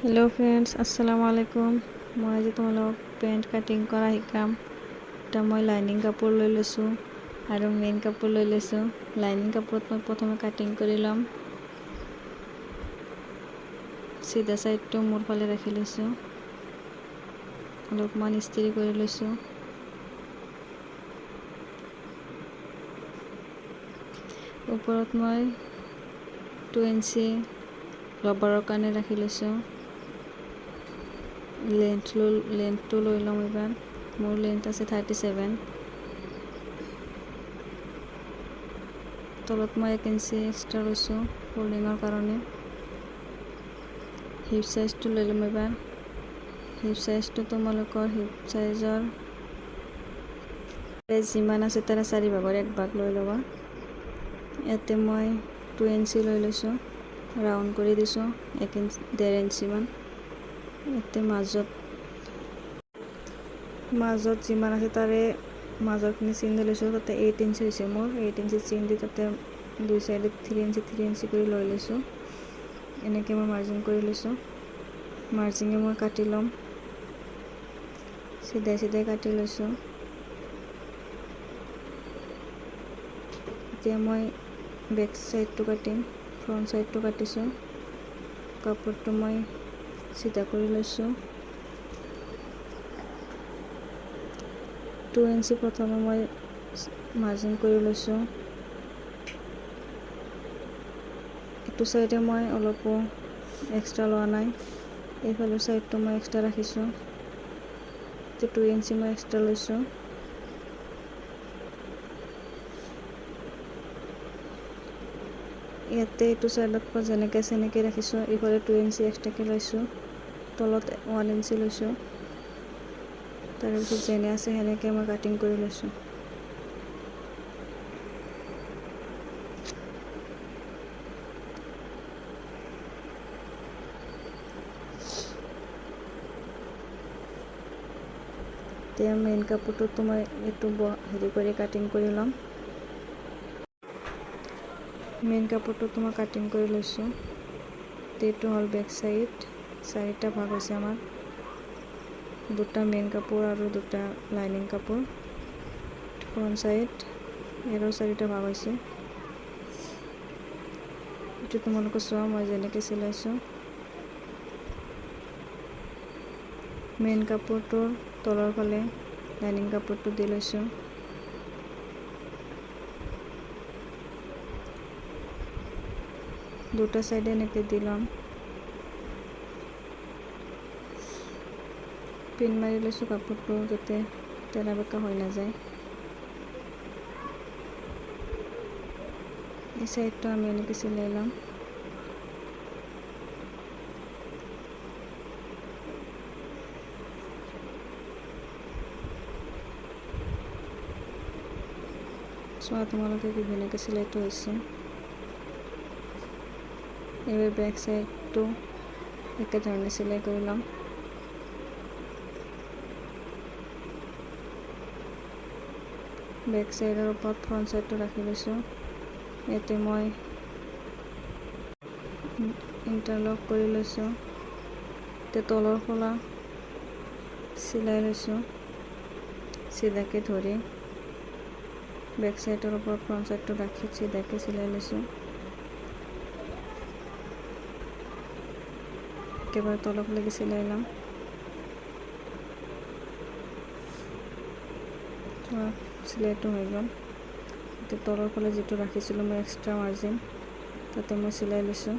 Hello' friends, আসসালামু আলাইকুম। মই আজি তোমালোকক পেণ্ট কাটিং কৰা শিকাম। এতিয়া মই লাইনিং কাপোৰ লৈ লৈছোঁ আৰু মেইন কাপোৰ লৈ লৈছোঁ। লাইনিং কাপোৰত মই প্ৰথমে কাটিং কৰি ল'ম। চিধা ছাইডটো মোৰ ফালে ৰাখি লৈছোঁ, অলপমান ইস্ত্ৰি কৰি লৈছোঁ। ওপৰত মই 2 ইঞ্চি ৰবাৰৰ কাৰণে ৰাখি লৈছোঁ। লেন্থটো লৈ ল'ম। এবাৰ মোৰ লেন্থ আছে 37। তলত মই 1 ইঞ্চি এক্সট্ৰা লৈছোঁ ফল্ডিঙৰ কাৰণে। হিপ চাইজটো লৈ ল'ম। এবাৰ হিপ চাইজটো তোমালোকৰ হিপ চাইজৰ যিমান আছে তাৰে 4 ভাগৰ 1 ভাগ লৈ ল'বা। ইয়াতে মই 2 ইঞ্চি লৈ লৈছোঁ, ৰাউণ্ড কৰি দিছোঁ 1.5 ইঞ্চিমান। ইয়াতে মাজত যিমান আছে তাৰে মাজৰখিনি চিন দি লৈছোঁ। তাতে 8 ইঞ্চি হৈছে মোৰ। 8 ইঞ্চি চিন দি তাতে 2 চাইডে 3 ইঞ্চি কৰি লৈ লৈছোঁ। এনেকৈ মই মাৰ্জিং কৰি লৈছোঁ। মাৰ্জিঙে মই কাটি ল'ম, চিধাই কাটি লৈছোঁ। এতিয়া মই বেক চাইডটো কাটিম। ফ্ৰণ্ট চাইডটো কাটিছোঁ। কাপোৰটো মই চিধা কৰি লৈছোঁ। 2 ইঞ্চি প্ৰথমে মই মাৰ্জিং কৰি লৈছোঁ। এইটো চাইডে মই অলপো এক্সট্ৰা লোৱা নাই, এইফালৰ চাইডটো মই এক্সট্ৰা ৰাখিছোঁ। 2 ইঞ্চি মই এক্সট্ৰা লৈছোঁ। ইয়াতে এইটো চাইডত মই যেনেকৈ আছে এনেকৈ ৰাখিছোঁ। এইফালে 2 ইঞ্চি এক্সট্ৰাকৈ লৈছোঁ, তলত 1 ইঞ্চি লৈছোঁ। তাৰপিছত যেনে আছে সেনেকৈ মই কাটিং কৰি লৈছোঁ। এতিয়া মেইন কাপোৰটোতো মই এইটো কৰি কাটিং কৰি ল'ম। মেইন কাপোৰটোতো মই কাটিং কৰি লৈছোঁ। এইটো হ'ল বেক চাইড। 4টা ভাগ হৈছে আমাৰ, 2টা মেইন কাপোৰ আৰু 2টা লাইনিং কাপোৰ। ফ্ৰণ্ট চাইড ইয়াৰো 4টা ভাগ হৈছে। এইটো তোমালোকে চোৱা মই যেনেকৈ চিলাইছোঁ। মেইন কাপোৰটোৰ তলৰ ফালে লাইনিং কাপোৰটো দি লৈছোঁ। দুটা চাইডে এনেকৈ দি ল'ম। পিন মাৰি লৈছোঁ কাপোৰটো যাতে তেৰা বেকা হৈ নাযায়। এই চাইডটো আমি এনেকৈ চিলাই ল'ম। চোৱা তোমালোকে কি ধুনীয়াকৈ চিলাইটো হৈছে। এইবাৰ বেক চাইডটো একেধৰণে চিলাই কৰি ল'ম। বেক চাইডৰ ওপৰত ফ্ৰণ্ট চাইডটো ৰাখি লৈছোঁ। ইয়াতে মই ইণ্টাৰলক কৰি লৈছোঁ। এতিয়া তলৰ ফলা চিলাই লৈছোঁ চিধাকৈ ধৰি। বেক চাইডৰ ওপৰত ফ্ৰণ্ট চাইডটো ৰাখি চিধাকৈ চিলাই লৈছোঁ। একেবাৰে তললৈকে চিলাই ল'ম। চিলাইটো হৈ গ'ল। এতিয়া তলৰ ফালে যিটো ৰাখিছিলোঁ মই এক্সট্ৰা মাৰ্জিন, তাতে মই চিলাই লৈছোঁ।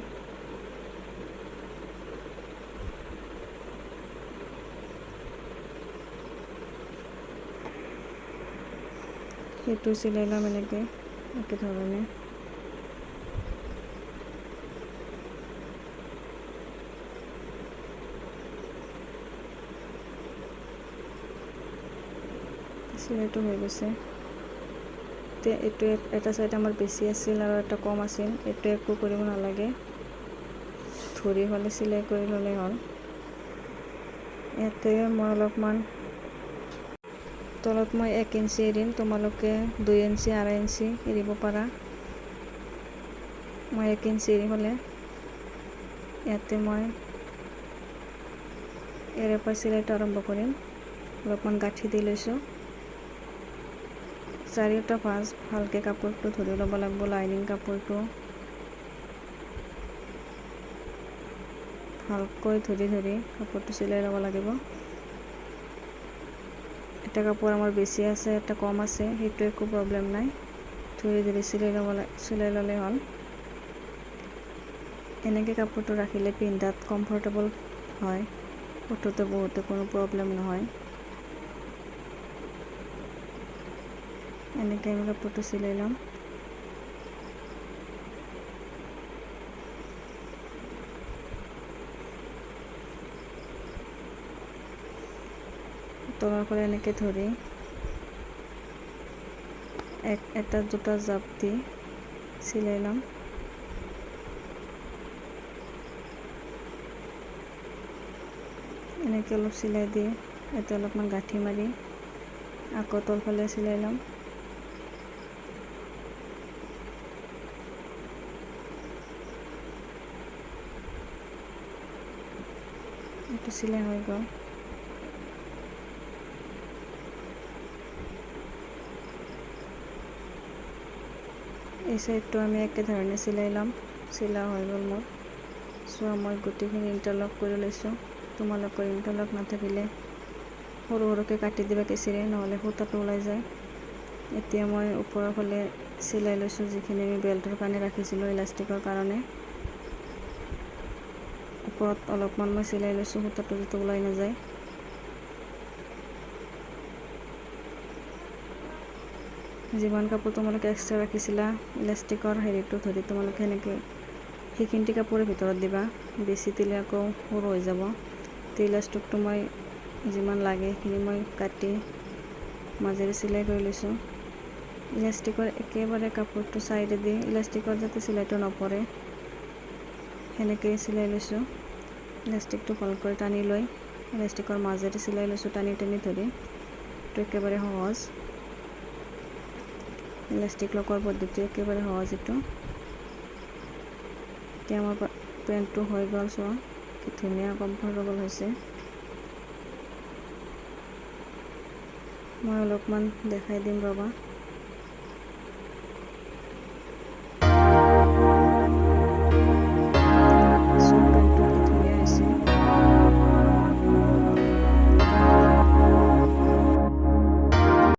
সেইটো চিলাই ল'ম এনেকৈ একেধৰণে। চিলাইটো হৈ গৈছে। এতিয়া এইটো এটা চাইড আমাৰ বেছি আছিল আৰু এটা কম আছিল। এইটো একো কৰিব নালাগে, ধৰি হ'লে চিলাই কৰি ল'লেই হ'ল। ইয়াতে মই অলপমান তলত মই 1 ইঞ্চি এৰিম, তোমালোকে 2 ইঞ্চি 2.5 ইঞ্চি এৰিব পাৰা। মই 1 ইঞ্চি এৰি হ'লে ইয়াতে মই ইয়াৰে পৰা চিলাইটো আৰম্ভ কৰিম। অলপমান গাঁঠি দি লৈছোঁ। চাৰিওটা ভাঁজ ভালকৈ কাপোৰটো ধৰি ল'ব লাগিব। লাইনিং কাপোৰটো ভালকৈ ধৰি কাপোৰটো চিলাই ল'ব লাগিব। এটা কাপোৰ আমাৰ বেছি আছে, এটা কম আছে, সেইটো একো প্ৰব্লেম নাই। ধৰি চিলাই ল'লে হ'ল। এনেকৈ কাপোৰটো ৰাখিলে পিন্ধাত কমফৰ্টেবল হয়, উঠোতে বহুতে কোনো প্ৰব্লেম নহয়। এনেকৈ আমি কাপোৰটো চিলাই ল'ম। তলৰ পৰা এনেকৈ ধৰি এটা দুটা জাপ দি চিলাই ল'ম। এনেকৈ অলপ চিলাই দি ইয়াতে অলপমান গাঁঠি মাৰি আকৌ তলফালে চিলাই ল'ম। এইটো চিলাই হৈ গ'ল। এই চাইডটো আমি একেধৰণে চিলাই ল'ম। চিলা হৈ গ'ল মোৰ। চোৱা, মই গোটেইখিনি ইণ্টাৰলক কৰি লৈছোঁ। তোমালোকৰ ইণ্টাৰলক নাথাকিলে সৰু সৰুকৈ কাটি দিবা কেঁচিৰে, নহ'লে সূতাটো ওলাই যায়। এতিয়া মই ওপৰৰ ফালে চিলাই লৈছোঁ, যিখিনি আমি বেল্টৰ কাৰণে ৰাখিছিলোঁ ইলাষ্টিকৰ কাৰণে। ওপৰত অলপমান মই চিলাই লৈছোঁ, সূতাটো যাতে ওলাই নাযায়। যিমান কাপোৰ তোমালোকে এক্সট্ৰা ৰাখিছিলা ইলাষ্টিকৰ হেৰিটো ধৰি তোমালোকে সেনেকৈ সেইখিনি কাপোৰৰ ভিতৰত দিবা। বেছি দিলে আকৌ সৰু হৈ যাব। ইলাষ্টিকটো মই যিমান লাগে সেইখিনি মই কাটি মাজেৰে চিলাই কৰি লৈছোঁ। ইলাষ্টিকৰ একেবাৰে কাপোৰটো চাইডেদি ইলাষ্টিকৰ যাতে চিলাইটো নপৰে সেনেকৈ চিলাই লৈছোঁ। ইলাষ্টিকটো ভালকৈ টানি লৈ ইলাষ্টিকৰ মাজেৰে চিলাই লৈছোঁ, টানি টানি ধৰি। এইটো একেবাৰে সহজ। ইলাষ্টিক লকৰ পদ্ধতি একেবাৰে সহজ এইটো। এতিয়া আমাৰ পেণ্টটো হৈ গ'ল। চোৱা কি ধুনীয়া কমফৰ্টেবল হৈছে। মই অলপমান দেখাই দিম ৰ'বা।